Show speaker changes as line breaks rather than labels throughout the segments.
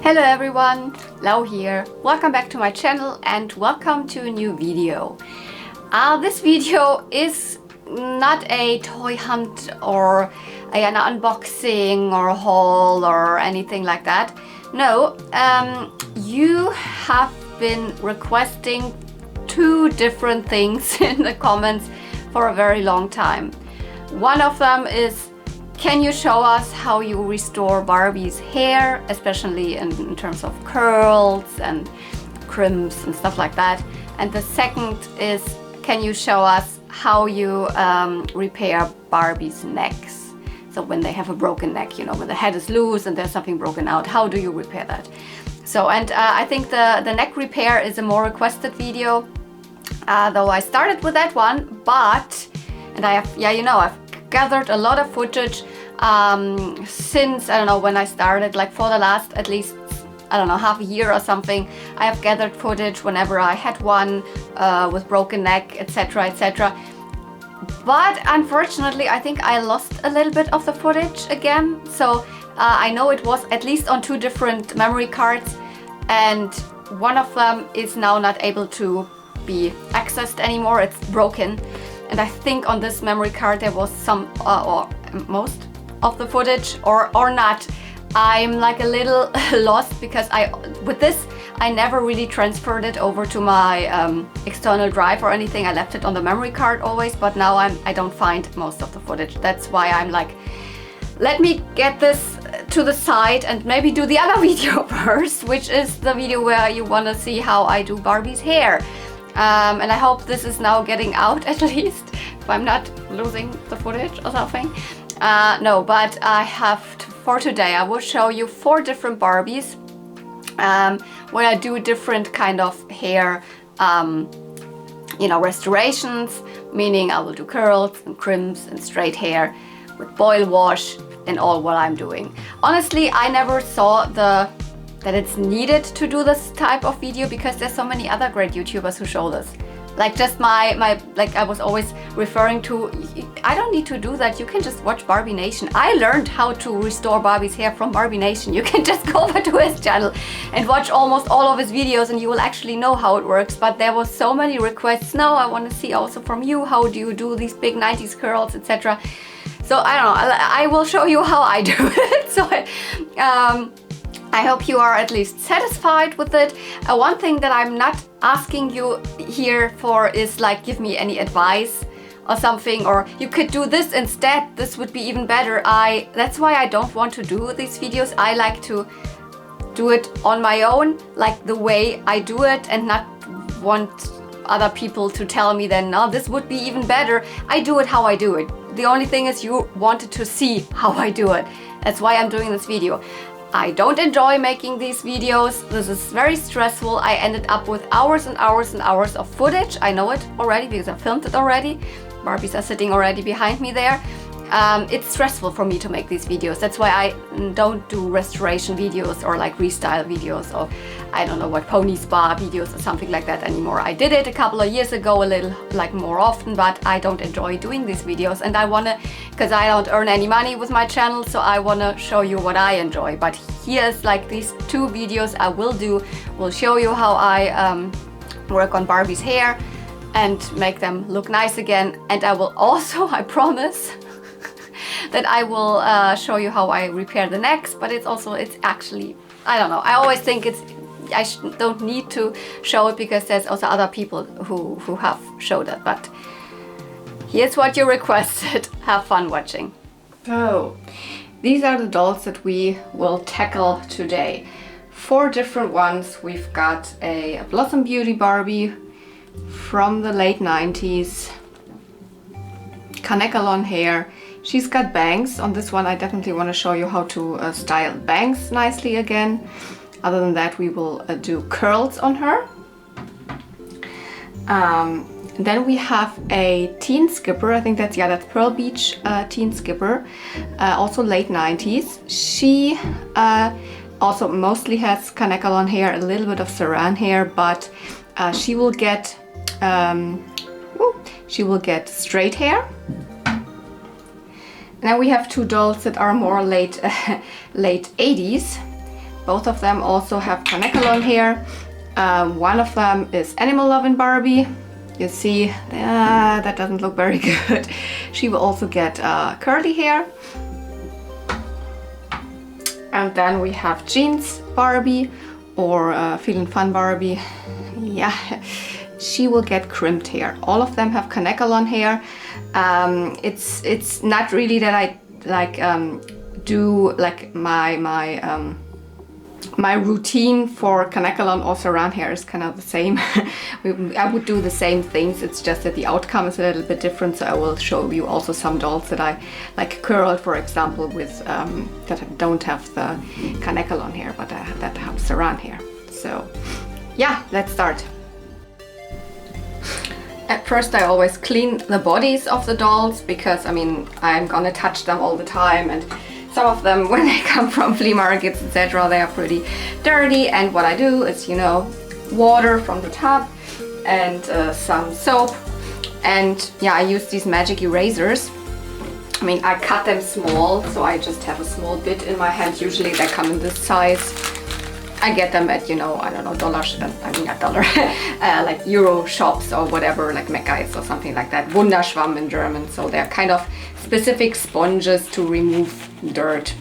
Hello everyone, Lau here. Welcome back to my channel and welcome to a new video. This video is not a toy hunt or an unboxing or a haul or anything like that. No, you have been requesting two different things in the comments for a very long time. One of them is, can you show us how you restore Barbie's hair, especially in terms of curls and crimps and stuff like that? And the second is, can you show us how you repair Barbie's necks? So when they have a broken neck, you know, when the head is loose and there's something broken out, how do you repair that? So, and I think the neck repair is a more requested video, though I started with that one, but, and I have, I've gathered a lot of footage since, I don't know, when I started, like for the last at least, I don't know, half a year or something. I have gathered footage whenever I had one with broken neck, etc, etc. But unfortunately, I think I lost a little bit of the footage again. So I know it was at least on two different memory cards, and one of them is now not able to be accessed anymore. It's broken. And I think on this memory card there was some or most of the footage or not. I'm like a little lost because with this I never really transferred it over to my external drive or anything. I left it on the memory card always, but now I don't find most of the footage. That's why I'm like, let me get this to the side and maybe do the other video first, which is the video where you want to see how I do Barbie's hair. And I hope this is now getting out at least, if I'm not losing the footage or something. No, but I have, for today, I will show you 4 different Barbies where I do different kind of hair, restorations, meaning I will do curls and crimps and straight hair with boil wash and all what I'm doing. Honestly, I never saw that it's needed to do this type of video because there's so many other great YouTubers who show this. Like just my like I was always referring to, I don't need to do that. You can just watch Barbie Nation. I learned how to restore Barbie's hair from Barbie Nation. You can just go over to his channel and watch almost all of his videos and you will actually know how it works. But there was so many requests. No, I want to see also from you, how do you do these big 90s curls, etc. So I don't know, I will show you how I do it. So I hope you are at least satisfied with it. One thing that I'm not asking you here for is like, give me any advice or something, or you could do this instead, this would be even better. That's why I don't want to do these videos. I like to do it on my own, like the way I do it, and not want other people to tell me then, no, this would be even better. I do it how I do it. The only thing is you wanted to see how I do it. That's why I'm doing this video. I don't enjoy making these videos. This is very stressful. I ended up with hours and hours and hours of footage. I know it already because I filmed it already. Barbies are sitting already behind me there. It's stressful for me to make these videos. That's why I don't do restoration videos or like restyle videos or I don't know what, pony spa videos or something like that anymore. I did it a couple of years ago, a little like more often, but I don't enjoy doing these videos, and I wanna, because I don't earn any money with my channel, so I wanna show you what I enjoy. But here's like these 2 videos I will show you how I work on Barbie's hair and make them look nice again. And I will also, I promise, that I will show you how I repair the necks, but it's actually, I don't know, I always think I don't need to show it because there's also other people who have showed it, but here's what you requested. Have fun watching. So, these are the dolls that we will tackle today. 4 different ones. We've got a Blossom Beauty Barbie from the late 90s, Kanekalon hair. She's got bangs. On this one I definitely want to show you how to style bangs nicely again. Other than that, we will do curls on her. Then we have a teen skipper. I think that's Pearl Beach teen skipper, also late 90s. She also mostly has Kanekalon hair, a little bit of Saran hair, but she will get straight hair. Now we have 2 dolls that are more late 80s. Both of them also have Kanekalon hair. One of them is Animal Lovin' Barbie. You see, that doesn't look very good. She will also get curly hair. And then we have Jeans Barbie, or Feelin' Fun Barbie. Yeah, she will get crimped hair. All of them have Kanekalon hair. It's not really that I like do like my routine for Kanekalon or Saran hair is kind of the same. I would do the same things, it's just that the outcome is a little bit different, so I will show you also some dolls that I like curled, for example, with that don't have the Kanekalon hair, but that have Saran hair. So yeah, let's start. At first I always clean the bodies of the dolls, because I mean I'm gonna touch them all the time, and some of them, when they come from flea markets, etc., they are pretty dirty. And what I do is, you know, water from the tub and some soap. And yeah, I use these magic erasers. I mean, I cut them small, so I just have a small bit in my hand. Usually they come in this size. I get them at, you know, I don't know, like Euro shops or whatever, like Mecca's or something like that. Wunderschwamm in German. So they're kind of specific sponges to remove dirt.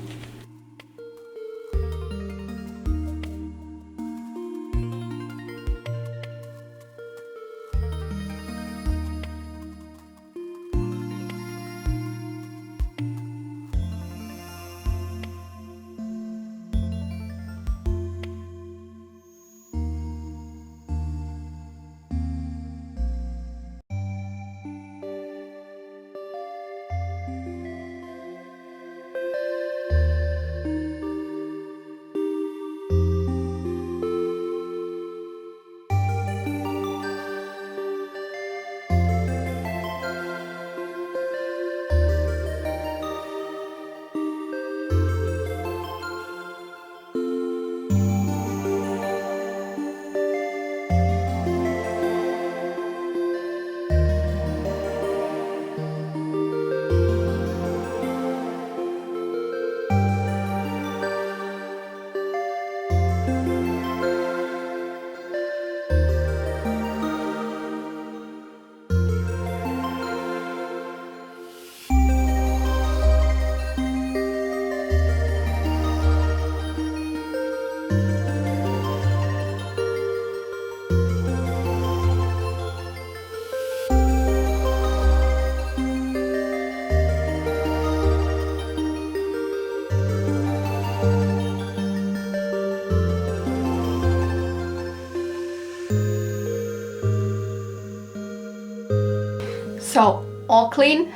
So all clean.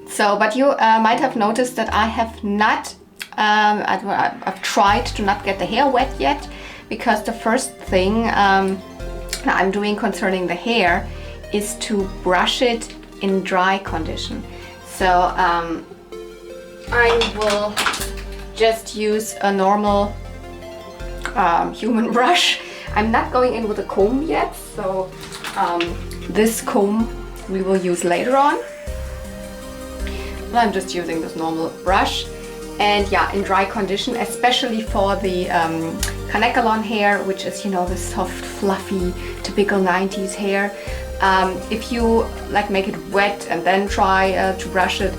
So, but you might have noticed that I have not, I've tried to not get the hair wet yet, because the first thing I'm doing concerning the hair is to brush it in dry condition. So I will just use a normal human brush. I'm not going in with a comb yet, so this comb we will use later on. I'm just using this normal brush, and yeah, in dry condition, especially for the Kanekalon hair, which is, you know, the soft, fluffy, typical 90s hair. If you like make it wet and then try to brush it,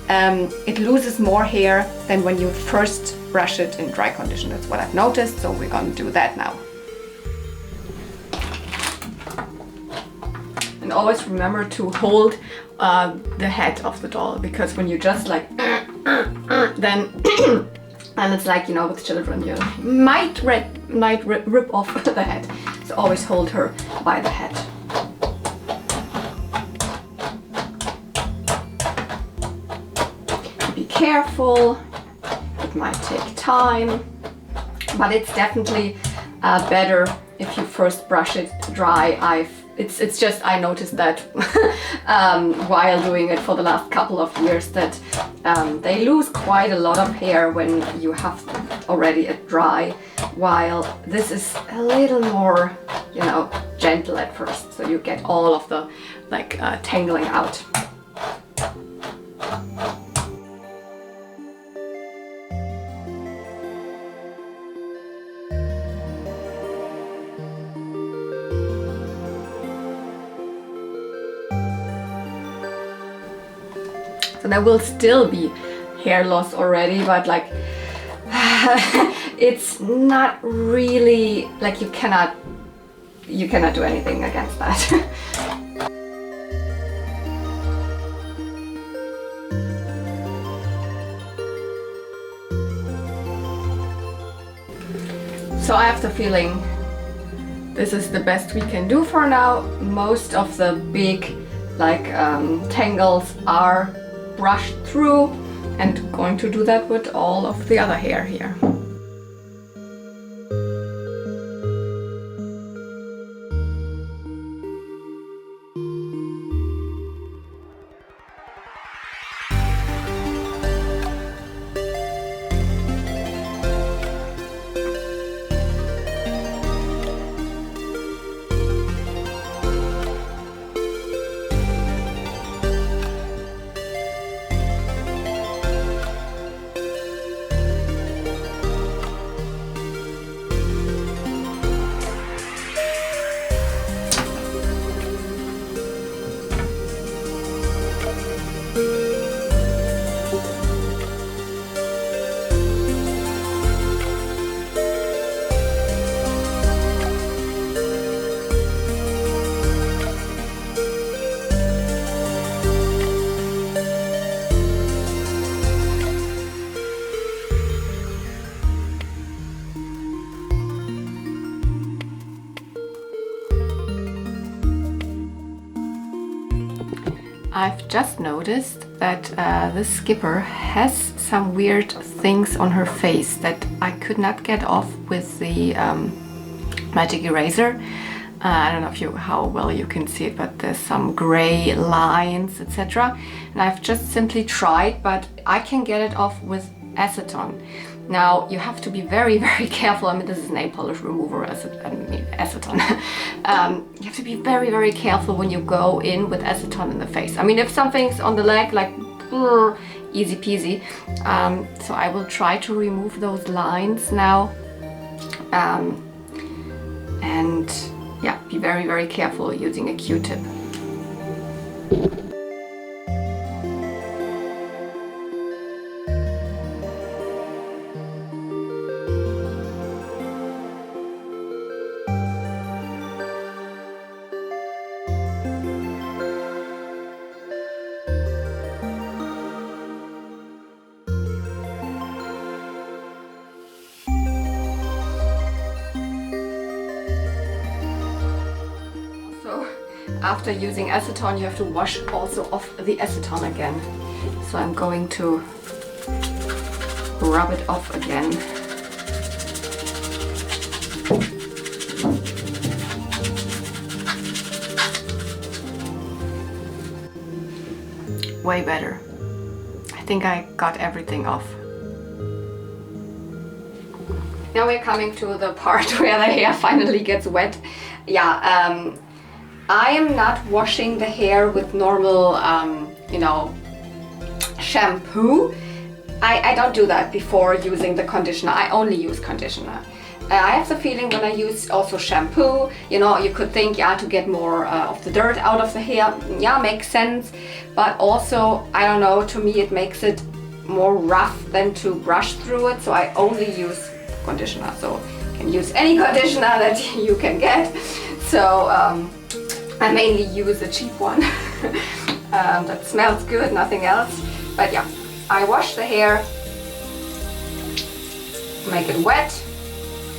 it loses more hair than when you first brush it in dry condition. That's what I've noticed, so we're gonna do that now. And always remember to hold the head of the doll, because when you just like then and it's like, you know, with children, you might rip off the head. So always hold her by the head. Be careful, it might take time, but it's definitely better if you first brush it dry. It's just, I noticed that while doing it for the last couple of years, that they lose quite a lot of hair when you have already it dry, while this is a little more, you know, gentle at first, so you get all of the like tangling out. there will still be hair loss already, but like it's not really like you cannot do anything against that. So I have the feeling this is the best we can do for now. Most of the big like tangles are brushed through, and going to do that with all of the other hair here. I've just noticed that this skipper has some weird things on her face that I could not get off with the magic eraser. I don't know how well you can see it, but there's some gray lines, etc. And I've just simply tried, but I can get it off with acetone. Now you have to be very, very careful. I mean, this is nail polish remover, acetone. You have to be very, very careful when you go in with acetone in the face. I mean, if something's on the leg, like easy peasy. So I will try to remove those lines now. And yeah, be very, very careful using a Q-tip. After using acetone, you have to wash also off the acetone again. So I'm going to rub it off again. Way better. I think I got everything off. Now we're coming to the part where the hair finally gets wet. Yeah, I am not washing the hair with normal, you know, shampoo. I don't do that before using the conditioner. I only use conditioner. I have the feeling when I use also shampoo, you know, you could think, yeah, to get more of the dirt out of the hair. Yeah, makes sense. But also, I don't know, to me it makes it more rough than to brush through it. So I only use conditioner. So you can use any conditioner that you can get. So, I mainly use a cheap one that smells good, nothing else. But yeah, I wash the hair, make it wet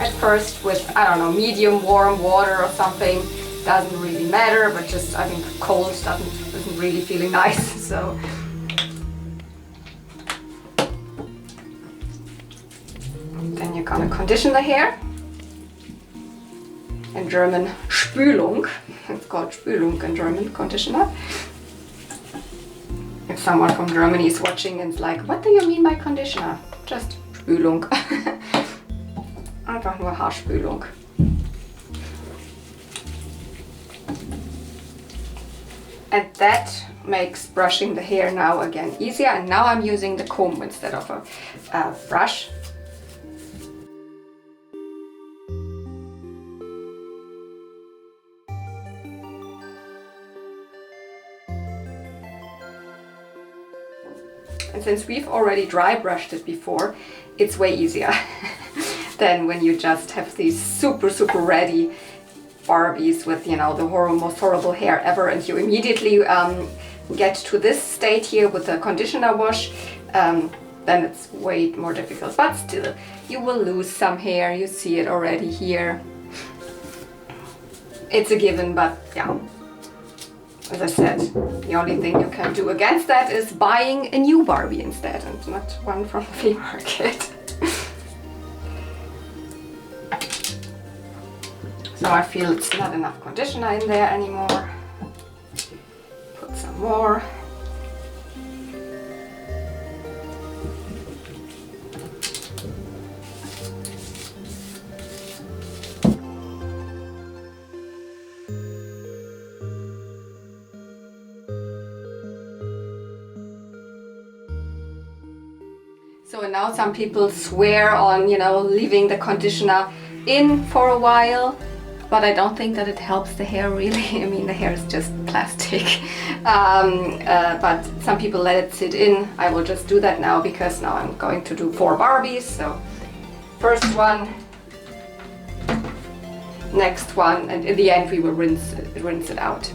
at first with, I don't know, medium warm water or something. Doesn't really matter, but just I think cold isn't really feeling nice. So then you're gonna condition the hair. In German, Spülung. It's called Spülung in German, conditioner. If someone from Germany is watching and is like, what do you mean by conditioner? Just Spülung. Einfach nur Haarspülung. And that makes brushing the hair now again easier. And now I'm using the comb instead of a brush. since we've already dry brushed it before, it's way easier than when you just have these super ready Barbies with, you know, the most horrible hair ever, and you immediately get to this state here with the conditioner wash. Then it's way more difficult, but still you will lose some hair. You see it already here. It's a given, but yeah, as I said, the only thing you can do against that is buying a new Barbie instead and not one from the flea market. So I feel it's not enough conditioner in there anymore. Put some more. So now some people swear on, you know, leaving the conditioner in for a while, but I don't think that it helps the hair really. I mean, the hair is just plastic. But some people let it sit in. I will just do that now because now I'm going to do 4 Barbies. So first one, next one, and in the end we will rinse it out.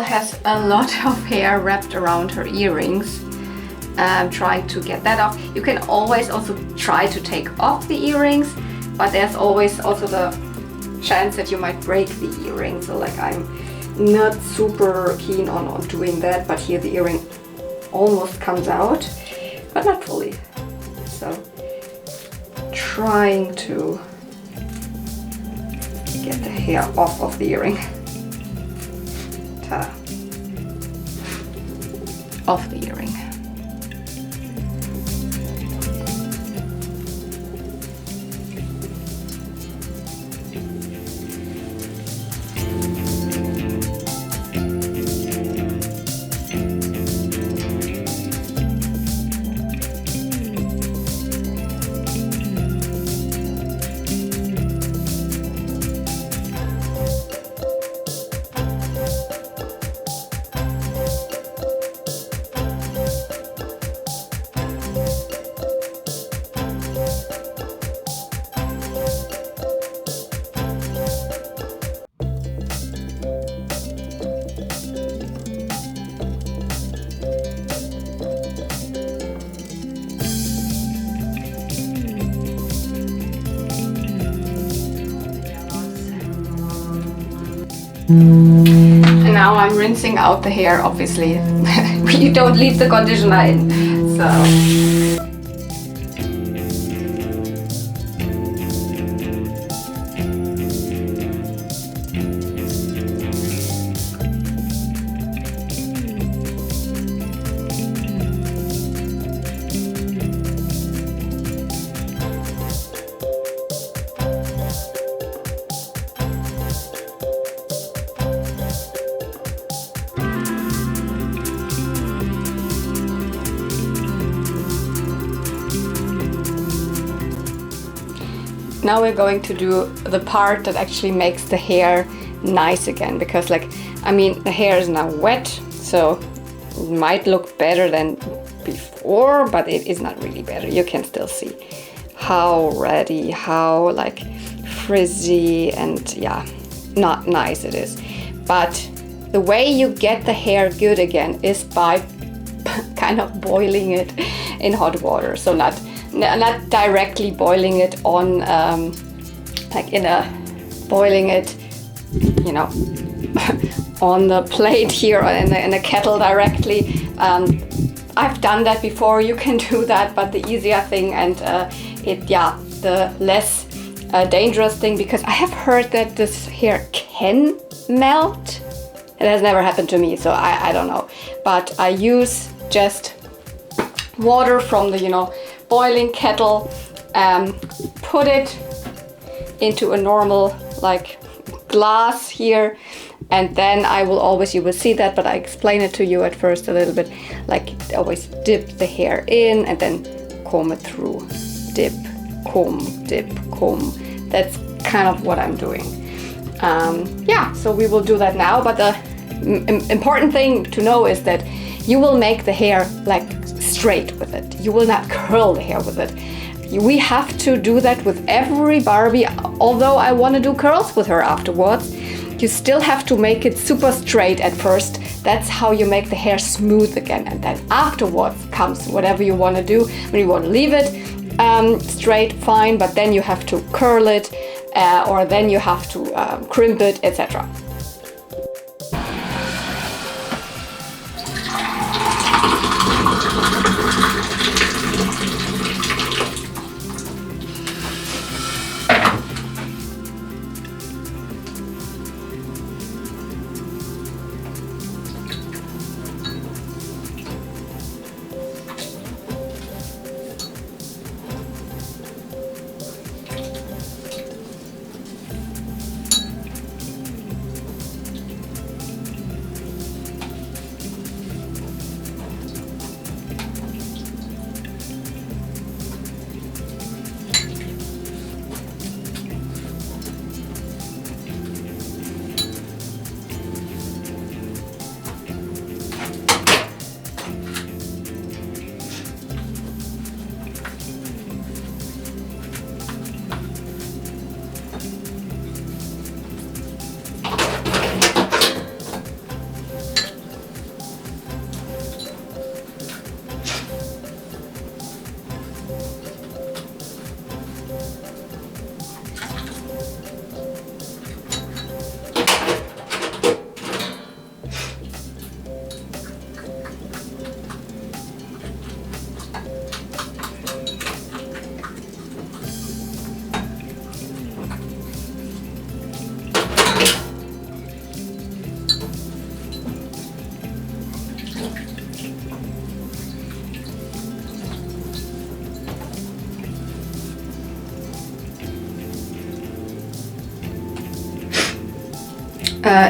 Has a lot of hair wrapped around her earrings. I'm trying to get that off. You can always also try to take off the earrings, but there's always also the chance that you might break the earring. So like I'm not super keen on doing that, but here the earring almost comes out, but not fully. So trying to get the hair off of the earring. Off the earring. And now I'm rinsing out the hair, obviously. You don't leave the conditioner in, so. Now we're going to do the part that actually makes the hair nice again, because like, I mean, the hair is now wet, so it might look better than before, but it is not really better. You can still see how ready, how like frizzy and yeah, not nice it is. But the way you get the hair good again is by kind of boiling it in hot water. So not directly boiling it on like in a boiling it, you know, on the plate here or in the kettle directly. I've done that before. You can do that, but the easier thing and the less dangerous thing, because I have heard that this hair can melt. It has never happened to me, so I don't know. But I use just water from the boiling kettle, put it into a normal like glass here, and then I will always, you will see that, but I explain it to you at first a little bit, like always dip the hair in and then comb it through. Dip, comb, that's kind of what I'm doing. So we will do that now, but the important thing to know is that you will make the hair like straight with it. You will not curl the hair with it. We have to do that with every Barbie. Although I want to do curls with her afterwards, you still have to make it super straight at first. That's how you make the hair smooth again, and then afterwards comes whatever you want to do. When you want to leave it straight, fine, but then you have to curl it, or then you have to crimp it, etc.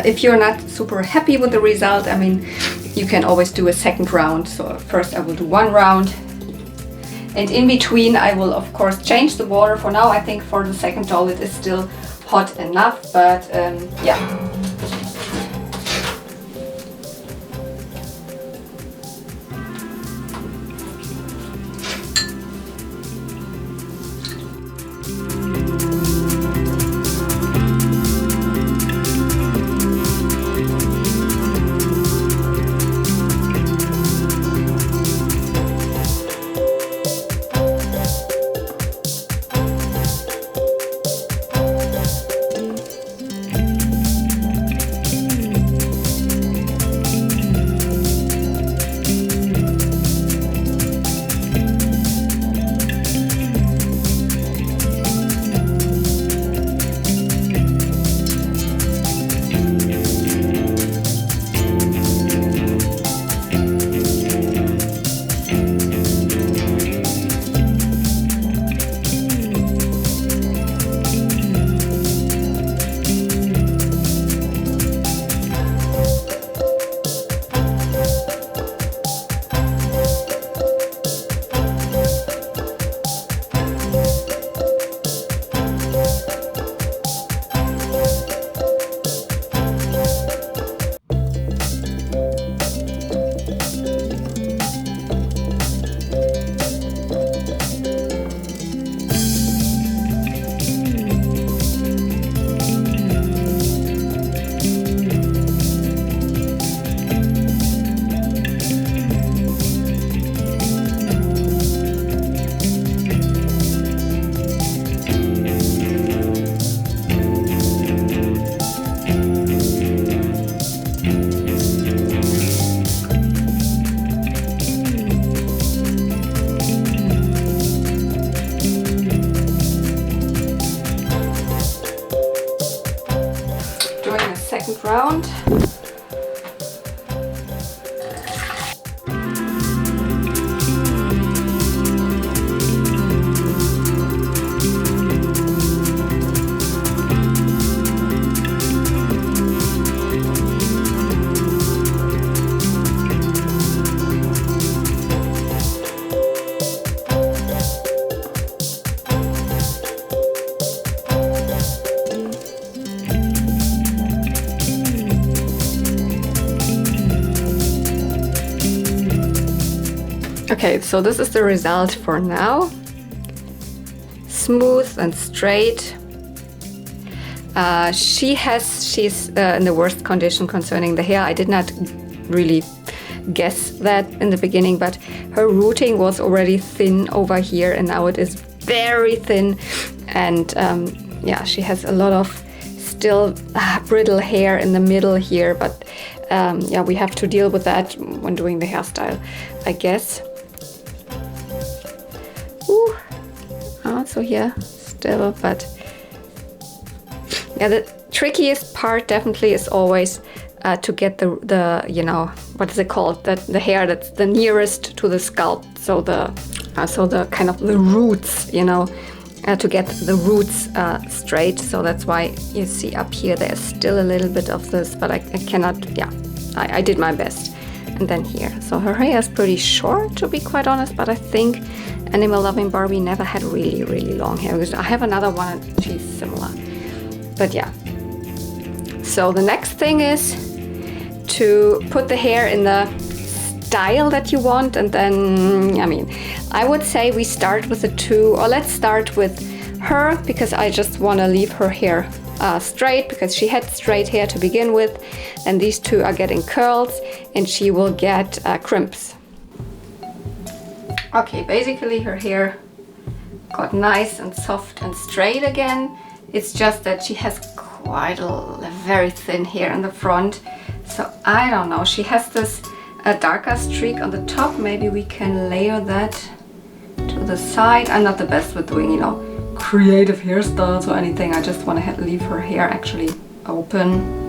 If you're not super happy with the result, I mean, you can always do a second round. So first I will do one round, and in between I will of course change the water. For now I think for the second doll it is still hot enough, but yeah. around. Okay, so this is the result for now. Smooth and straight. She's in the worst condition concerning the hair. I did not really guess that in the beginning, but her rooting was already thin over here and now it is very thin. And yeah, she has a lot of still brittle hair in the middle here, but yeah, we have to deal with that when doing the hairstyle, I guess. Ooh. So here still, but yeah, the trickiest part definitely is always to get the you know, what is it called, that the hair that's the nearest to the scalp, so the kind of the roots, you know, to get the roots straight. So that's why you see up here there's still a little bit of this, but I cannot, yeah, I did my best. And then here, so her hair is pretty short, to be quite honest, but I think Animal Loving Barbie never had really, really long hair, because I have another one and she's similar. But yeah, so the next thing is to put the hair in the style that you want. And then, I mean, I would say we start with the two, or let's start with her, because I just want to leave her hair straight, because she had straight hair to begin with, and these two are getting curls and she will get crimps. Okay, basically her hair got nice and soft and straight again. It's just that she has quite a very thin hair in the front, so I don't know, she has this darker streak on the top. Maybe we can layer that to the side. I'm not the best with doing, you know, creative hairstyles or anything. I just want to leave her hair actually open.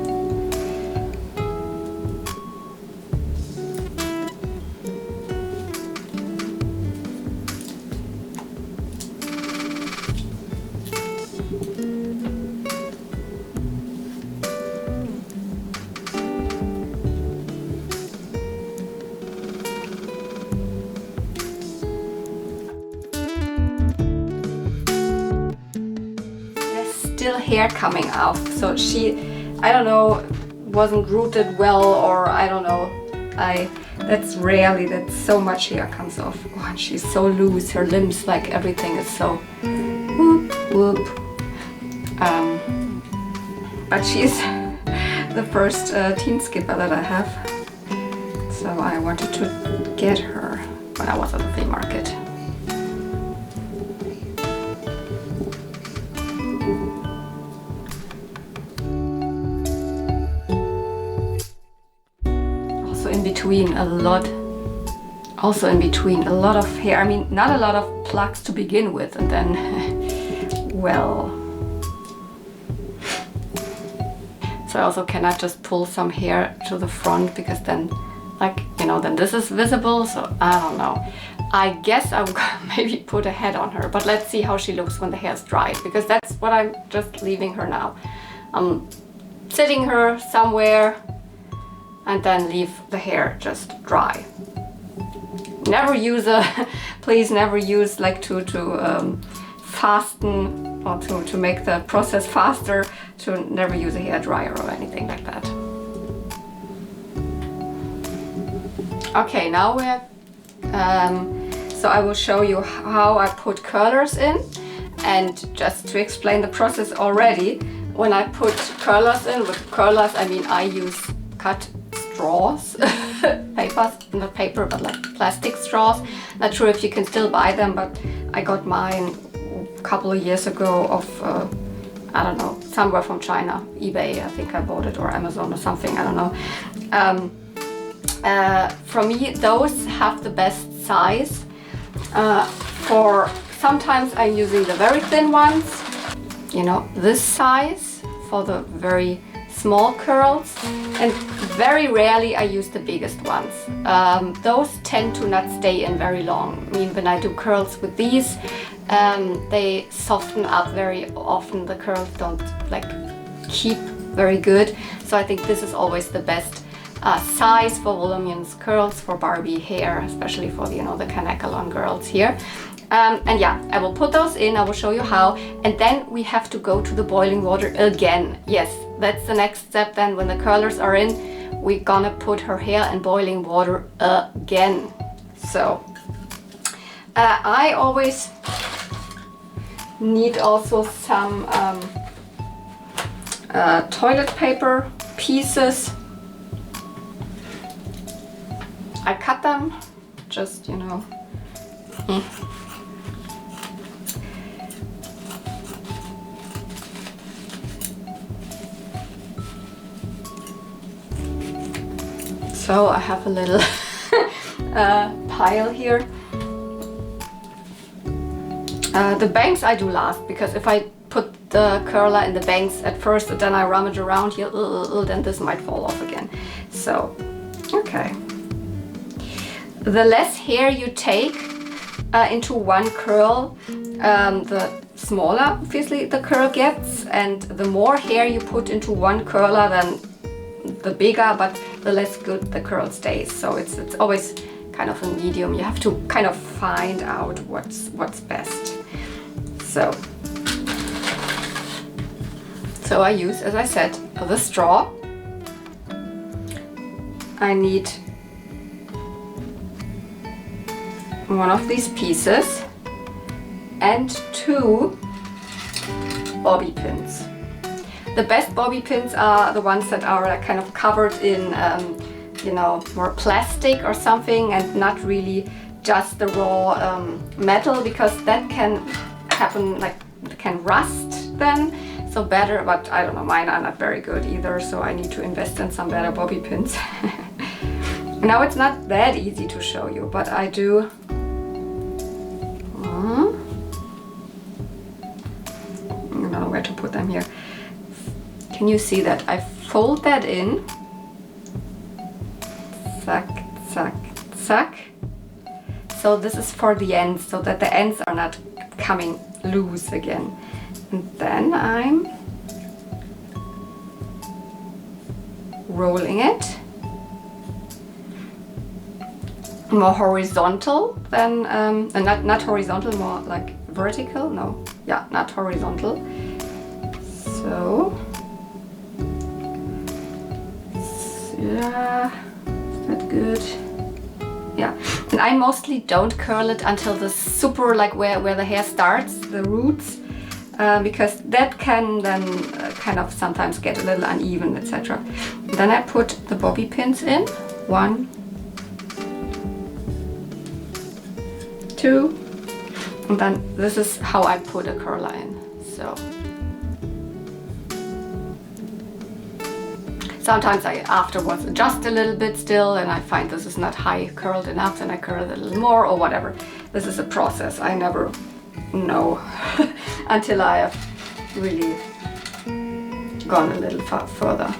Still hair coming out, so she, I don't know, wasn't rooted well, or I don't know, that's rarely that so much hair comes off. Oh, and she's so loose, her limbs, like everything is so whoop whoop. But she's the first teen skipper that I have, so I wanted to get her when I was at the flea market. Also in between a lot of hair. I mean, not a lot of plugs to begin with, and then well, so I also cannot just pull some hair to the front, because then, like, you know, then this is visible. So I don't know, I guess I will maybe put a head on her, but let's see how she looks when the hair is dried, because that's what I'm just leaving her now. I'm sitting her somewhere and then leave the hair just dry. Never use please never use, like, to fasten or to make the process faster, to never use a hair dryer or anything like that. Okay, now we're so I will show you how I put curlers in. And just to explain the process already, when I put curlers in, with curlers I mean I use cut straws, not paper, but like plastic straws. Not sure if you can still buy them, but I got mine a couple of years ago of, I don't know, somewhere from China, eBay, I think I bought it, or Amazon or something, I don't know. For me, those have the best size. For sometimes I'm using the very thin ones, you know, this size for the very small curls, and very rarely I use the biggest ones. Those tend to not stay in very long. I mean, when I do curls with these, they soften up very often. The curls don't like keep very good. So I think this is always the best size for voluminous curls for Barbie hair, especially for the Kanekalon girls here. And yeah, I will put those in, I will show you how, and then we have to go to the boiling water again. Yes, that's the next step. Then when the curlers are in, we're gonna put her hair in boiling water again. So I always need also some toilet paper pieces. I cut them, just So I have a little pile here. The bangs I do last, because if I put the curler in the bangs at first and then I rummage around here, then this might fall off again. So, okay. The less hair you take into one curl, the smaller obviously the curl gets, and the more hair you put into one curler, then the bigger, but the less good the curl stays. So it's always kind of a medium. You have to kind of find out what's best. So I use, as I said, the straw. I need one of these pieces and 2 bobby pins. The best bobby pins are the ones that are like kind of covered in more plastic or something, and not really just the raw metal, because that can happen, like it can rust then. So better, but I don't know, mine are not very good either, so I need to invest in some better bobby pins. Now it's not that easy to show you, but I do. I don't know where to put them here. Can you see that? I fold that in. Zack, zack, zack. So this is for the ends, so that the ends are not coming loose again. And then I'm rolling it more horizontal than, not horizontal, more like vertical. No, yeah, not horizontal. So, yeah, is that good? Yeah, and I mostly don't curl it until the super, like where the hair starts, the roots, because that can then kind of sometimes get a little uneven, etc. Then I put the bobby pins in, 1, 2, and then this is how I put a curler in. So sometimes I afterwards adjust a little bit still, and I find this is not high curled enough, and I curl it a little more or whatever. This is a process. I never know until I have really gone a little further.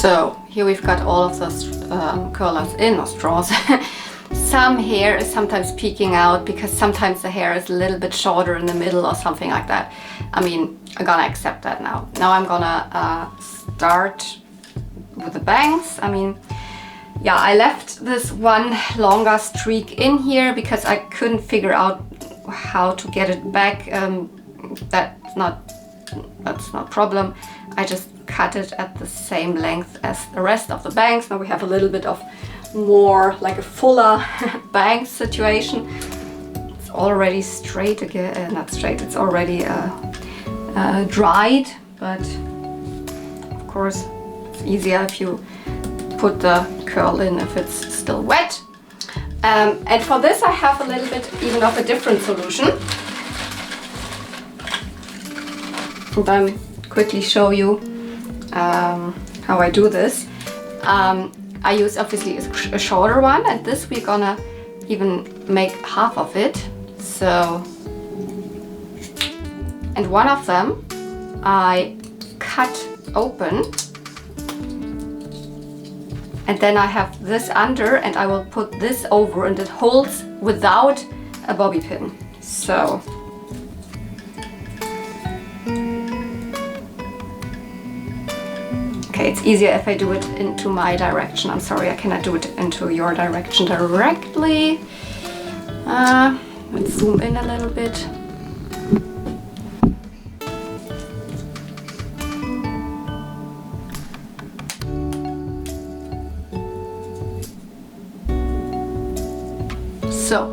So here we've got all of those curlers in, or straws. Some hair is sometimes peeking out because sometimes the hair is a little bit shorter in the middle or something like that. I mean, I'm gonna accept that now. Now I'm gonna start with the bangs. I mean, yeah, I left this one longer streak in here because I couldn't figure out how to get it back. That's not a problem. I just cut it at the same length as the rest of the bangs. Now we have a little bit of more like a fuller bang situation. It's already straight again, not straight, it's already dried, but of course it's easier if you put the curl in if it's still wet. And for this I have a little bit even of a different solution. And I'll quickly show you how I do this. I use obviously a shorter one, and this we're gonna even make half of it. So, and one of them I cut open, and then I have this under, and I will put this over, and it holds without a bobby pin. So okay, it's easier if I do it into my direction. I'm sorry, I cannot do it into your direction directly. Let's zoom in a little bit. So,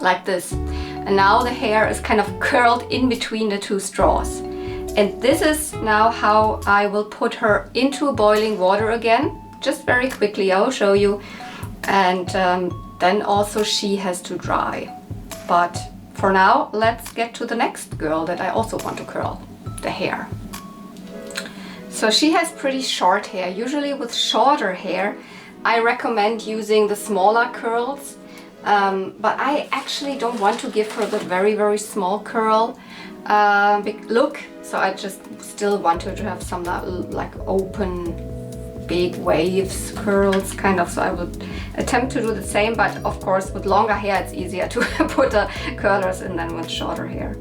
like this. And now the hair is kind of curled in between the two straws. And this is now how I will put her into boiling water again. Just very quickly, I'll show you. And then also she has to dry. But for now, let's get to the next girl that I also want to curl, the hair. So she has pretty short hair. Usually with shorter hair, I recommend using the smaller curls. But I actually don't want to give her the very, very small curl look. So I just still want her to have some like open, big waves, curls kind of. So I would attempt to do the same, but of course with longer hair it's easier to put the curlers in than with shorter hair.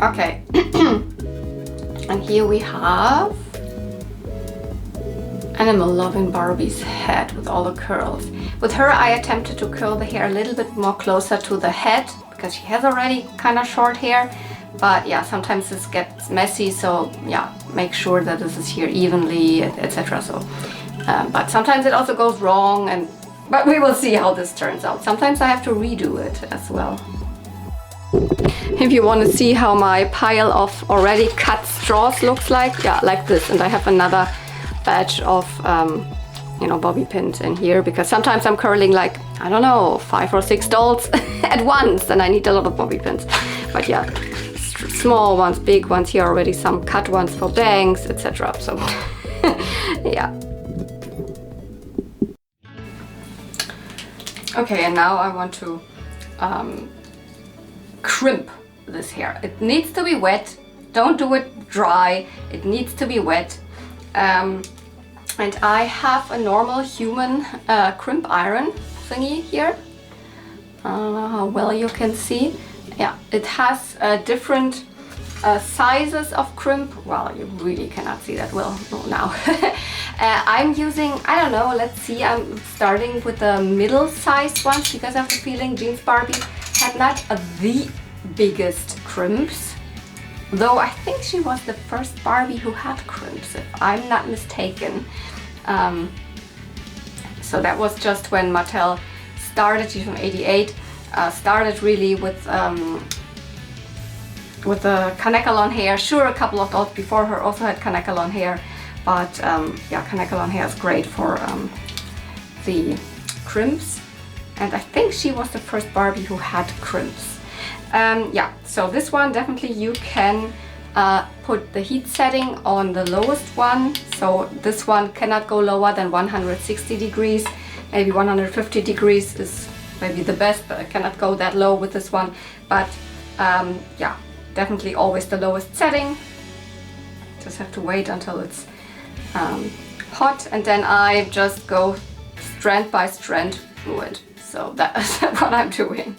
Okay, and here we have Animal Loving Barbie's head with all the curls. With her I attempted to curl the hair a little bit more closer to the head because she has already kind of short hair, but yeah, sometimes this gets messy, so yeah, make sure that this is here evenly, etc. So, but sometimes it also goes wrong, but we will see how this turns out. Sometimes I have to redo it as well. If you want to see how my pile of already cut straws looks like, yeah, like this. And I have another batch of, you know, bobby pins in here because sometimes I'm curling like, I don't know, 5 or 6 dolls at once, and I need a lot of bobby pins. But yeah, small ones, big ones, here already some cut ones for bangs, etc. So yeah. Okay, and now I want to crimp this hair. It needs to be wet. Don't do it dry. It needs to be wet. And I have a normal human crimp iron thingy here. I don't know how well you can see. yeah, it has different sizes of crimp. Well, you really cannot see that well now. I'm using, I don't know, let's see, I'm starting with the middle sized ones because I have the feeling Jeans Barbie had not the biggest crimps. Though I think she was the first Barbie who had crimps, if I'm not mistaken. So that was just when Mattel started, she's from '88, started really with the Kanekalon hair. Sure, a couple of dolls before her also had Kanekalon hair, but yeah, Kanekalon hair is great for the crimps. And I think she was the first Barbie who had crimps. Yeah, so this one definitely you can put the heat setting on the lowest one. So this one cannot go lower than 160 degrees. Maybe 150 degrees is maybe the best, but I cannot go that low with this one. But yeah, definitely always the lowest setting. Just have to wait until it's hot, and then I just go strand by strand through it. So that's what I'm doing.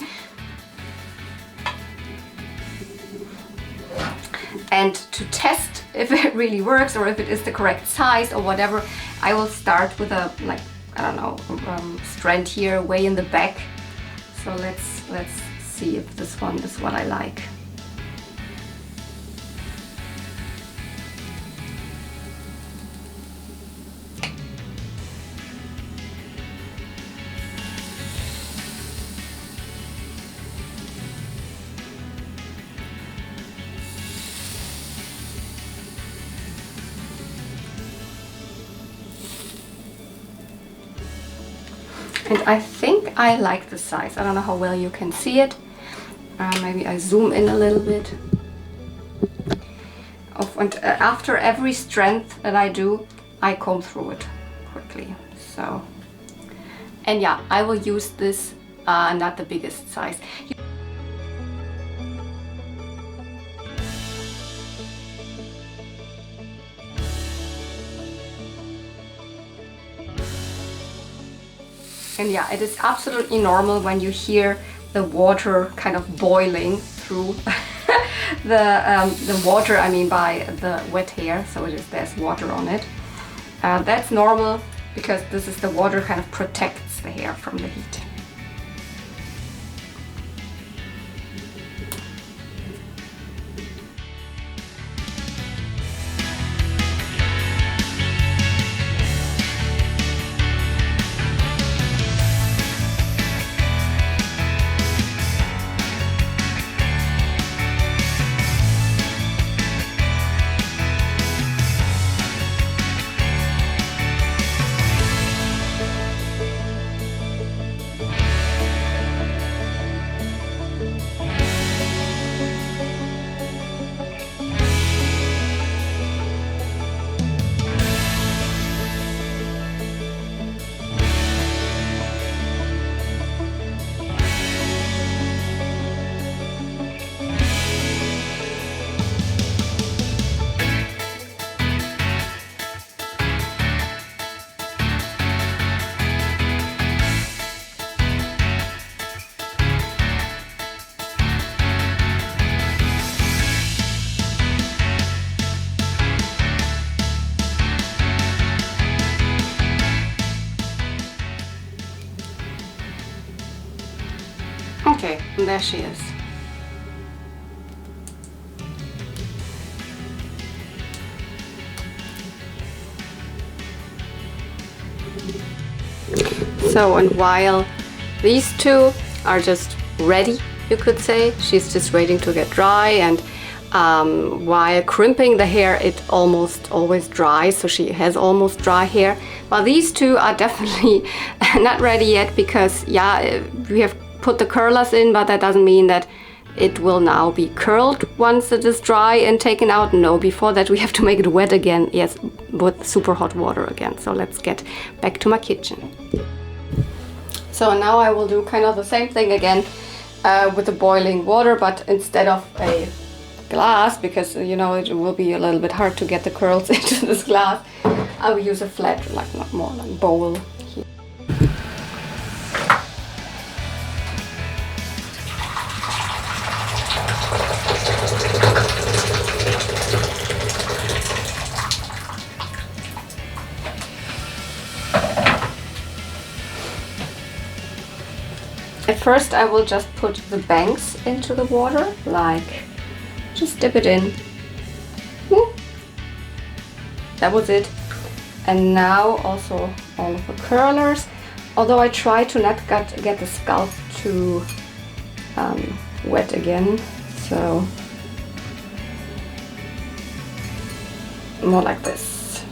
And to test if it really works or if it is the correct size or whatever, I will start with a, like, I don't know, strand here way in the back. So let's see if this one is what I like. And I think I like the size. I don't know how well you can see it. Maybe I zoom in a little bit. And after every strand that I do, I comb through it quickly. So, and yeah, I will use this, not the biggest size. And yeah, it is absolutely normal when you hear the water kind of boiling through the water, I mean by the wet hair, so there's water on it. That's normal because this is the water kind of protects the hair from the heat. Okay, and there she is. So, and while these two are just ready, you could say, she's just waiting to get dry, and while crimping the hair, it almost always dries, so she has almost dry hair. While these two are definitely not ready yet, because yeah, we have put the curlers in, but that doesn't mean that it will now be curled once it is dry and taken out. No, before that we have to make it wet again, yes, with super hot water again. So let's get back to my kitchen. So now I will do kind of the same thing again with the boiling water, but instead of a glass, because you know it will be a little bit hard to get the curls into this glass, I will use a flat, like not more like bowl. At first I will just put the bangs into the water, like just dip it in. Woo. That was it. And now also all of the curlers. Although I try to not get the scalp too wet again, so more like this.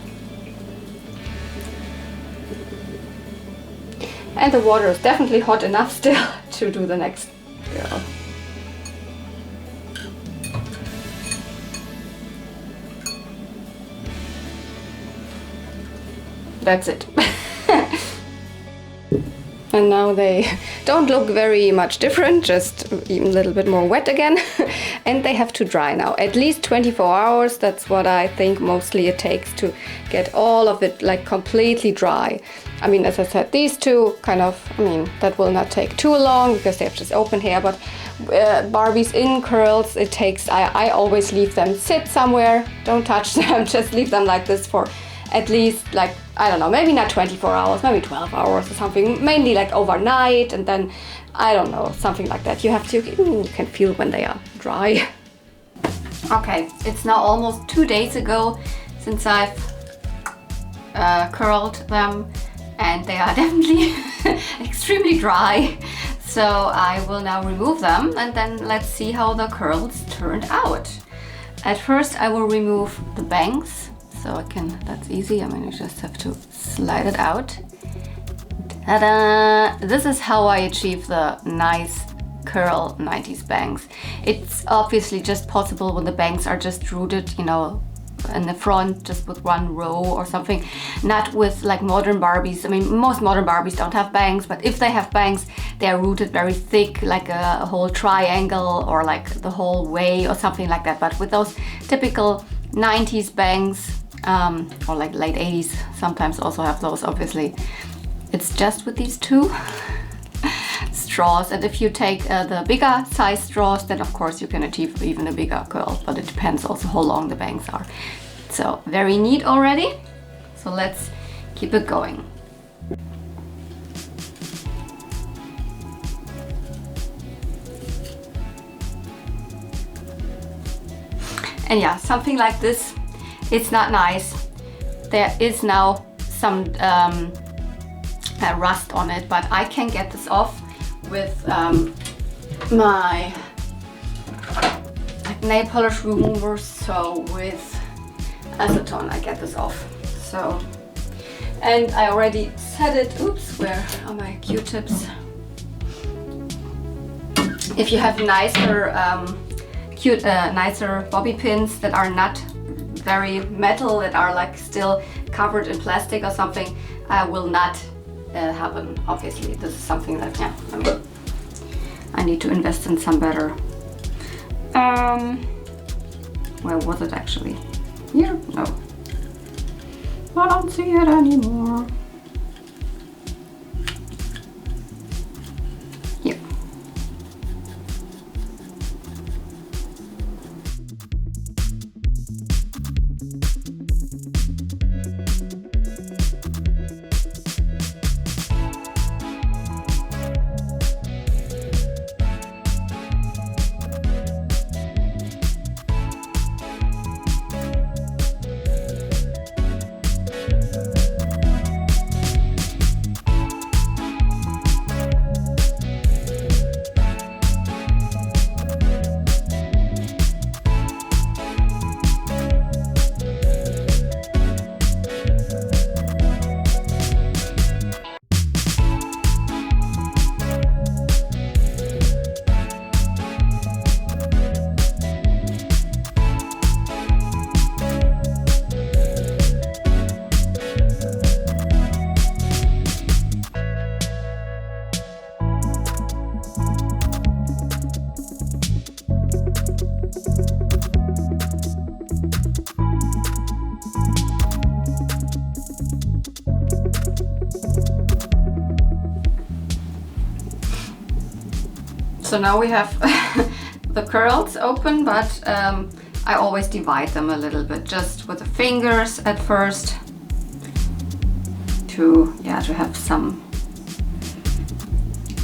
And the water is definitely hot enough still to do the next girl. That's it. And now they don't look very much different, just even a little bit more wet again. And they have to dry now. At least 24 hours, that's what I think mostly it takes to get all of it like completely dry. I mean, as I said, these two kind of, I mean, that will not take too long because they have just open hair, but Barbie's in curls, it takes, I always leave them sit somewhere, don't touch them, just leave them like this for at least like, I don't know, maybe not 24 hours, maybe 12 hours or something, mainly like overnight, and then, I don't know, something like that. You have to, you can feel when they are dry. Okay, it's now almost 2 days ago since I've curled them, and they are definitely extremely dry. So I will now remove them, and then let's see how the curls turned out. At first I will remove the bangs. So I can, that's easy, I mean you just have to slide it out. Ta-da! This is how I achieve the nice curl 90s bangs. It's obviously just possible when the bangs are just rooted, you know, in the front, just with one row or something. Not with like modern Barbies. I mean, most modern Barbies don't have bangs, but if they have bangs, they are rooted very thick, like a whole triangle or like the whole way or something like that. But with those typical 90s bangs, or like late 80s, sometimes also have those, obviously. It's just with these two straws, and if you take the bigger size straws, then of course you can achieve even a bigger curl, but it depends also how long the bangs are. So very neat already, so let's keep it going. And yeah, something like this, it's not nice. There is now some rust on it, but I can get this off with my nail polish remover. So with acetone I get this off. So, and I already set it. Oops, where are my Q-tips? If you have nicer nicer bobby pins that are not very metal, that are like still covered in plastic or something, will not happen. Obviously, this is something that, yeah, I mean, I need to invest in some better. Where was it actually? Here? No. I don't see it anymore. Here. So now we have the curls open, but I always divide them a little bit, just with the fingers at first, to have some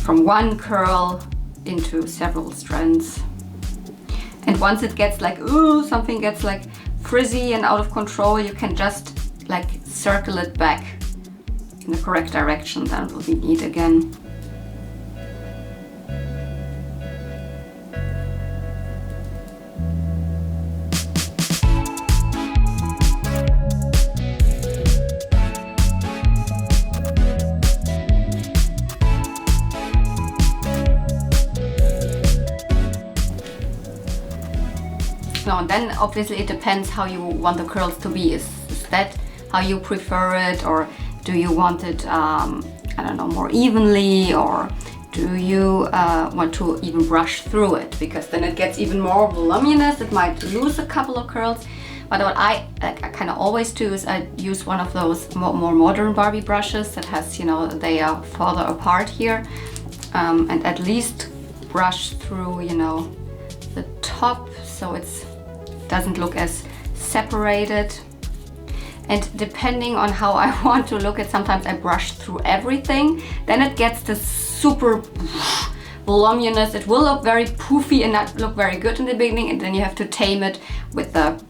from one curl into several strands. And once it gets like, ooh, something gets like frizzy and out of control, you can just like circle it back in the correct direction. That will be neat again. And then obviously it depends how you want the curls to be. Is that how you prefer it, or do you want it, I don't know, more evenly, or do you want to even brush through it? Because then it gets even more voluminous. It might lose a couple of curls. But what I kind of always do is I use one of those more modern Barbie brushes that has, you know, they are farther apart here, and at least brush through, you know, the top so it's doesn't look as separated. And depending on how I want to look at, sometimes I brush through everything. Then it gets this super voluminous. It will look very poofy and not look very good in the beginning, and then you have to tame it with the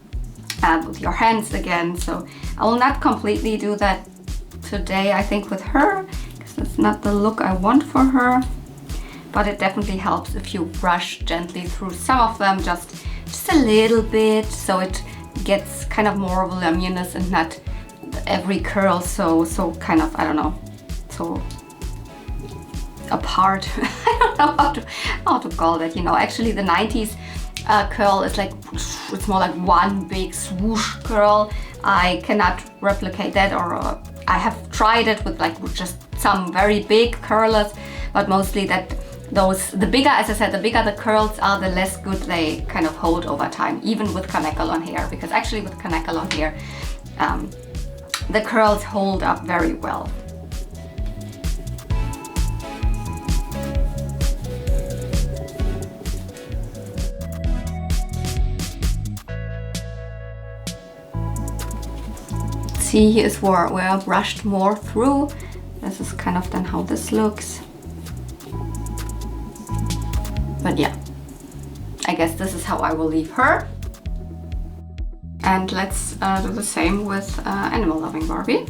with your hands again. So I will not completely do that today, I think, with her, because that's not the look I want for her. But it definitely helps if you brush gently through some of them, just a little bit, so it gets kind of more voluminous and not every curl so kind of, I don't know, so apart. I don't know how to call that, you know. Actually the 90s curl is like, it's more like one big swoosh curl. I cannot replicate that, or I have tried it with like just some very big curlers, but mostly that the bigger, as I said, the bigger the curls are, the less good they kind of hold over time, even with Kanekalon hair, because actually with Kanekalon hair, the curls hold up very well. See, here's where I brushed more through. This is kind of then how this looks. But yeah, I guess this is how I will leave her. And let's do the same with Animal Loving Barbie.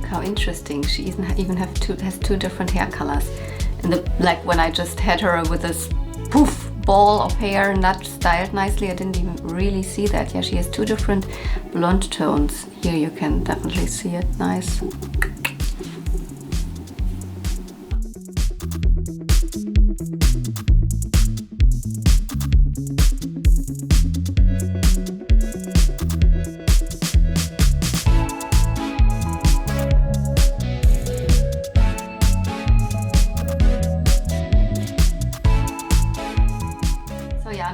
How interesting, she even has two different hair colors. In the like when I just had her with this poof ball of hair, not styled nicely, I didn't even really see that. Yeah, she has two different blonde tones. Here you can definitely see it nice.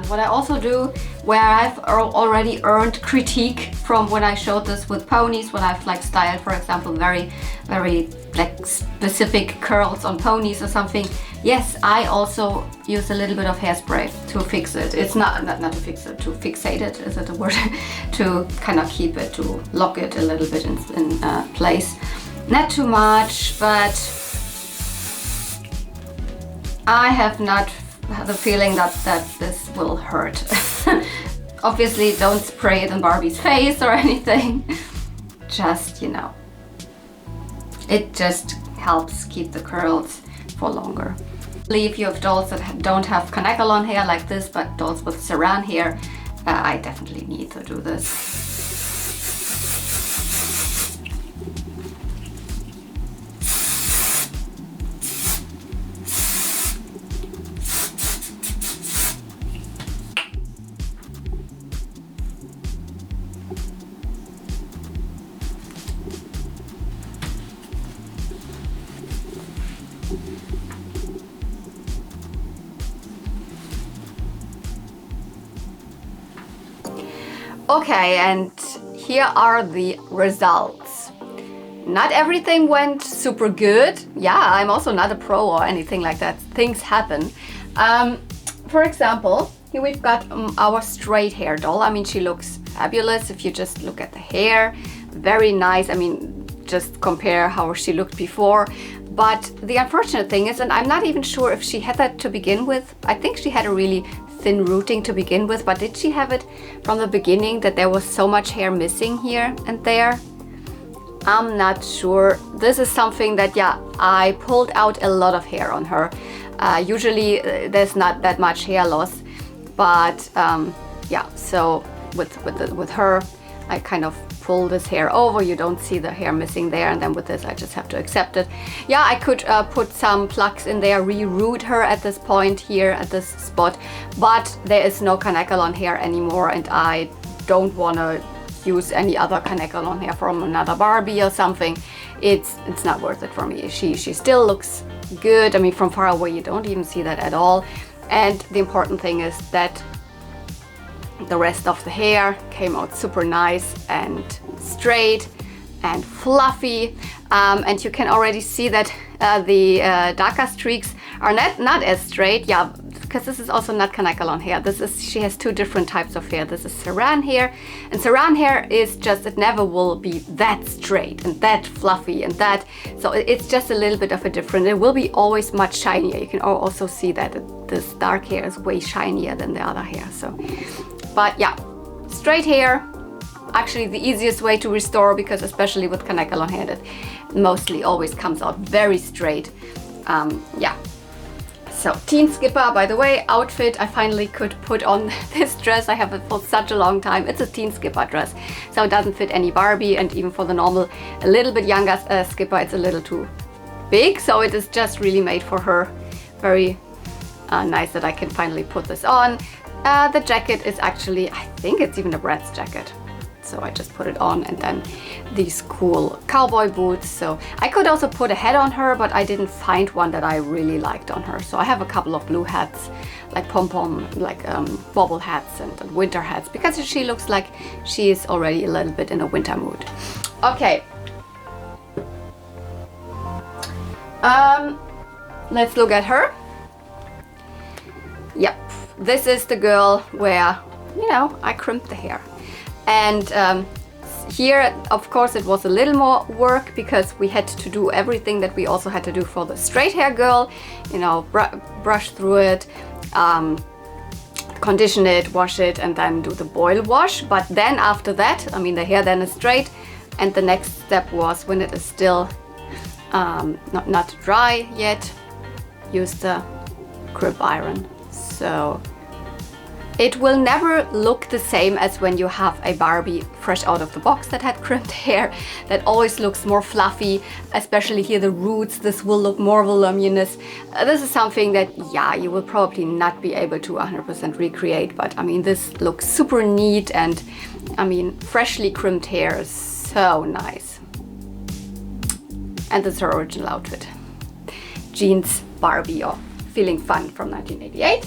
What I also do, where I've already earned critique from when I showed this with ponies, when I've like styled, for example, very like specific curls on ponies or something, Yes, I also use a little bit of hairspray to fix it. It's not to fix it, to fixate it, is it a word? To kind of keep it, to lock it a little bit in place. Not too much, but I have not the feeling that this will hurt. Obviously, don't spray it in Barbie's face or anything. Just, you know, it just helps keep the curls for longer. If you have dolls that don't have Kanekalon hair like this, but dolls with Saran hair, I definitely need to do this. Okay, and here are the results. Not everything went super good. Yeah, I'm also not a pro or anything like that. Things happen. For example, here we've got our straight hair doll. I mean, she looks fabulous if you just look at the hair. Very nice. I mean, just compare how she looked before. But the unfortunate thing is, and I'm not even sure if she had that to begin with. I think she had a really thin rooting to begin with, but did she have it from the beginning that there was so much hair missing here and there? I'm not sure. This is something that, yeah, I pulled out a lot of hair on her. Usually there's not that much hair loss, but yeah, so with her, I kind of pull this hair over. You don't see the hair missing there, and then with this I just have to accept it. Yeah, I could put some plugs in there, re-root her at this point here at this spot, but there is no Kanekalon hair anymore, and I don't want to use any other Kanekalon hair from another Barbie or something. It's not worth it for me. She still looks good. I mean, from far away you don't even see that at all, and the important thing is that the rest of the hair came out super nice and straight and fluffy, and you can already see that the darker streaks are not as straight. Yeah, because this is also not Kanekalon hair. She has two different types of hair. This is Saran hair, and Saran hair is just, it never will be that straight and that fluffy and that, so it's just a little bit of a different. It will be always much shinier. You can also see that this dark hair is way shinier than the other hair. So, but yeah, straight hair, actually the easiest way to restore, because especially with Kanekalon hair, that mostly always comes out very straight. Yeah. So, Teen Skipper, by the way, outfit. I finally could put on this dress. I have it for such a long time. It's a Teen Skipper dress, so it doesn't fit any Barbie, and even for the normal, a little bit younger Skipper, it's a little too big. So it is just really made for her. Very nice that I can finally put this on. The jacket is actually, I think it's even a Bratz jacket. So I just put it on, and then these cool cowboy boots. So I could also put a hat on her, but I didn't find one that I really liked on her. So I have a couple of blue hats, like pom-pom, like bobble hats and winter hats, because she looks like she is already a little bit in a winter mood. Okay. Let's look at her. Yep, this is the girl where, you know, I crimped the hair. And here, of course, it was a little more work, because we had to do everything that we also had to do for the straight hair girl. You know, brush through it, condition it, wash it, and then do the boil wash. But then after that, I mean, the hair then is straight, and the next step was, when it is still not dry yet, use the crimp iron. So it will never look the same as when you have a Barbie fresh out of the box that had crimped hair. That always looks more fluffy, especially here the roots. This will look more voluminous. This is something that, yeah, you will probably not be able to 100% recreate, but I mean, this looks super neat, and I mean, freshly crimped hair is so nice. And this is her original outfit. Jeans Barbie, or Feeling Fun, from 1988.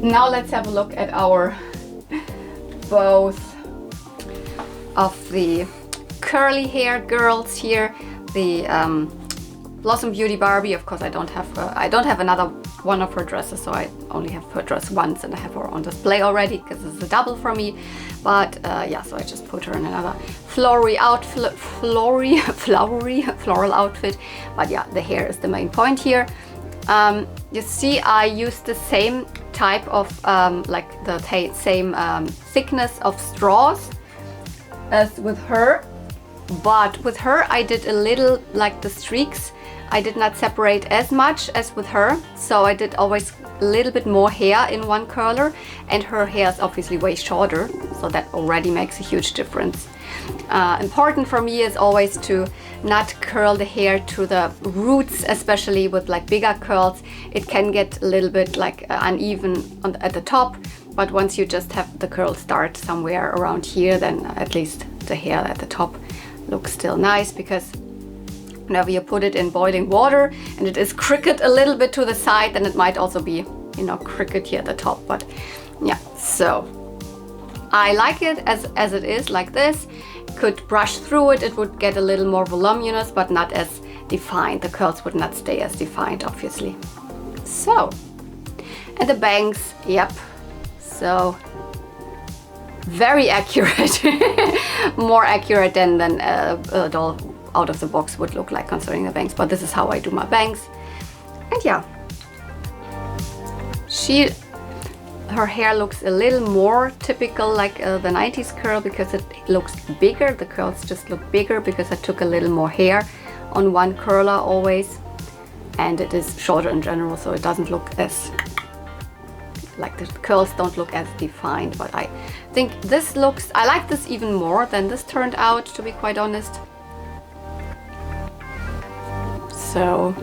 Now let's have a look at our both of the curly hair girls here. The Blossom Beauty Barbie. Of course, I don't have another one of her dresses, so I only have her dress once, and I have her on display already because it's a double for me. But yeah, so I just put her in another floral outfit. But yeah, the hair is the main point here. You see, I used the same type of like the same thickness of straws as with her, but with her I did a little, like the streaks, I did not separate as much as with her, so I did always a little bit more hair in one curler, and her hair is obviously way shorter, so that already makes a huge difference. Important for me is always to not curl the hair to the roots, especially with like bigger curls. It can get a little bit like uneven at the top, but once you just have the curl start somewhere around here, then at least the hair at the top looks still nice, because whenever you put it in boiling water and it is crooked a little bit to the side, then it might also be, you know, crooked here at the top. But yeah, so I like it as it is, like this. Could brush through it, it would get a little more voluminous, but not as defined. The curls would not stay as defined, obviously. So, and the bangs, yep, so very accurate. More accurate than a doll out of the box would look like concerning the bangs, but this is how I do my bangs. And yeah, her hair looks a little more typical like the 90s curl, because it looks bigger. The curls just look bigger because I took a little more hair on one curler always, and it is shorter in general, so it doesn't look as, like the curls don't look as defined. But I think this looks, I like this even more than this turned out, to be quite honest. So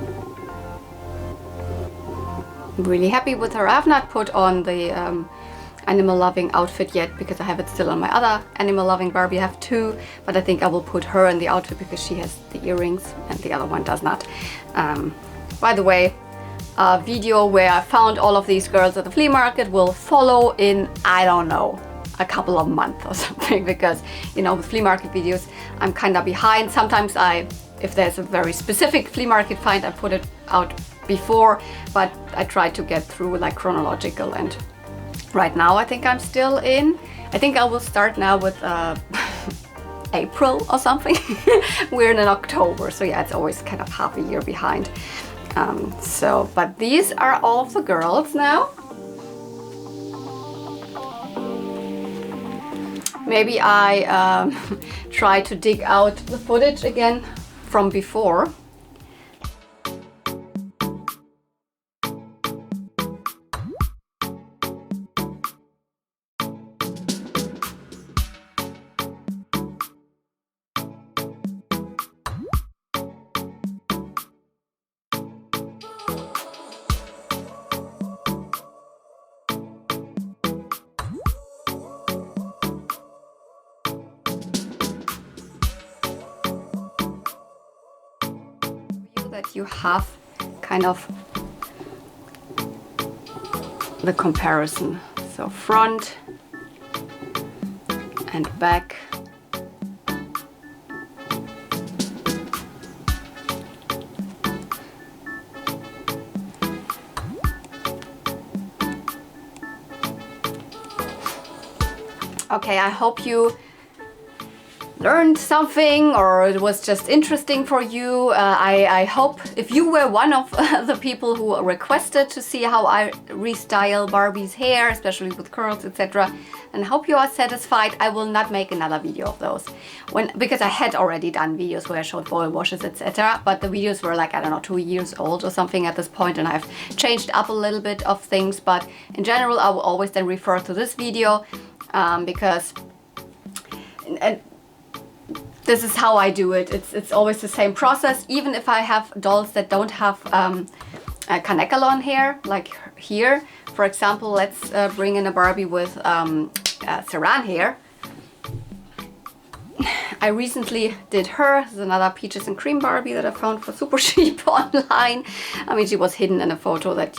I'm really happy with her. I have not put on the animal loving outfit yet because I have it still on my other animal loving Barbie. I have two, but I think I will put her in the outfit because she has the earrings and the other one does not. By the way, a video where I found all of these girls at the flea market will follow in, I don't know, a couple of months or something, because, you know, with flea market videos I'm kind of behind. Sometimes if there's a very specific flea market find, I put it out before, but I try to get through like chronological, and right now I think I'm still in, I think I will start now with April or something. We're in October, so yeah, it's always kind of half a year behind. So, but these are all of the girls now. Maybe I try to dig out the footage again from before. That you have kind of the comparison, so front and back. Okay, I hope you learned something, or it was just interesting for you. I hope if you were one of the people who requested to see how I restyle Barbie's hair, especially with curls, etc., and hope you are satisfied. I will not make another video of those because I had already done videos where I showed boil washes, etc., but the videos were like, I don't know, 2 years old or something at this point, and I've changed up a little bit of things, but in general I will always then refer to this video because this is how I do it. It's always the same process, even if I have dolls that don't have a Kanekalon hair, like here. For example, let's bring in a Barbie with Saran hair. I recently did her. This is another peaches and cream Barbie that I found for super cheap online. I mean, she was hidden in a photo that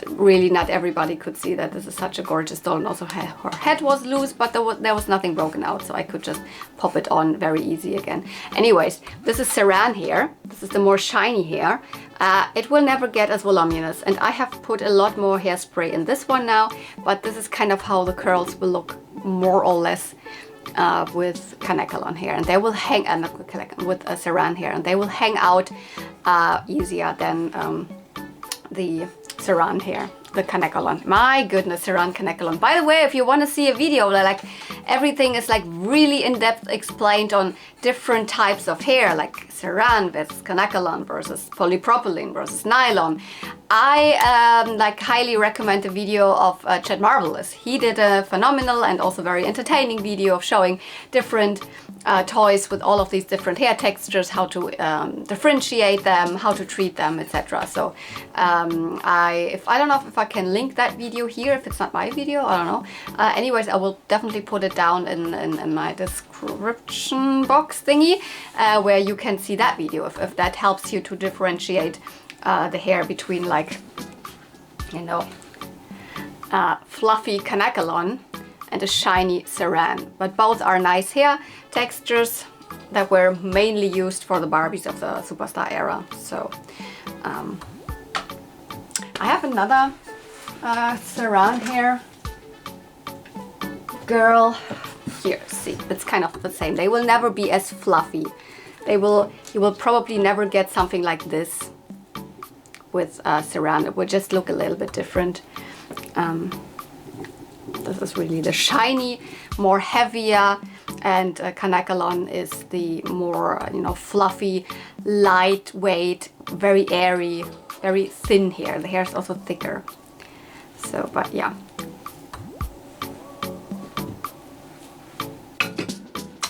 really not everybody could see that this is such a gorgeous doll. And also her head was loose, but there was nothing broken out, so I could just pop it on very easy again. Anyways, this is Saran hair. This is the more shiny hair. It will never get as voluminous, and I have put a lot more hairspray in this one now, but this is kind of how the curls will look more or less with Kanekalon hair, and they will hang with Saran hair, and they will hang out easier than the Saran hair, the Kanekalon. My goodness, Saran Kanekalon. By the way, if you want to see a video where like everything is like really in-depth explained on different types of hair, like Saran versus Kanekalon versus polypropylene versus nylon, I like highly recommend the video of Chad Marvelous. He did a phenomenal and also very entertaining video of showing different toys with all of these different hair textures, how to differentiate them, how to treat them, etc. So I don't know if I can link that video here, if it's not my video, I don't know. Anyways, I will definitely put it down in my description box thingy, where you can see that video if that helps you to differentiate the hair between, like, you know, fluffy Kanekalon and a shiny Saran. But both are nice hair textures that were mainly used for the Barbies of the Superstar era. So I have another Saran hair girl here. See, it's kind of the same. They will never be as fluffy. You will probably never get something like this with Saran. It will just look a little bit different. This is really the shiny, more heavier, and Kanekalon is the more, you know, fluffy, lightweight, very airy, very thin hair. The hair is also thicker. So, but yeah.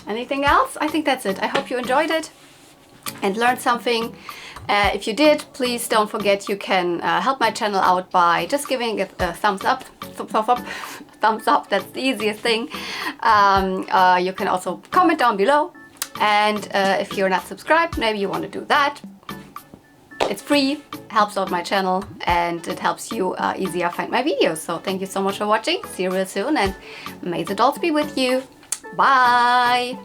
Anything else? I think that's it. I hope you enjoyed it and learned something. If you did, please don't forget you can help my channel out by just giving it a thumbs up. Thumbs up, that's the easiest thing. You can also comment down below, and if you're not subscribed, maybe you want to do that. It's free, helps out my channel, and it helps you easier find my videos. So thank you so much for watching. See you real soon, and may the dolls be with you. Bye!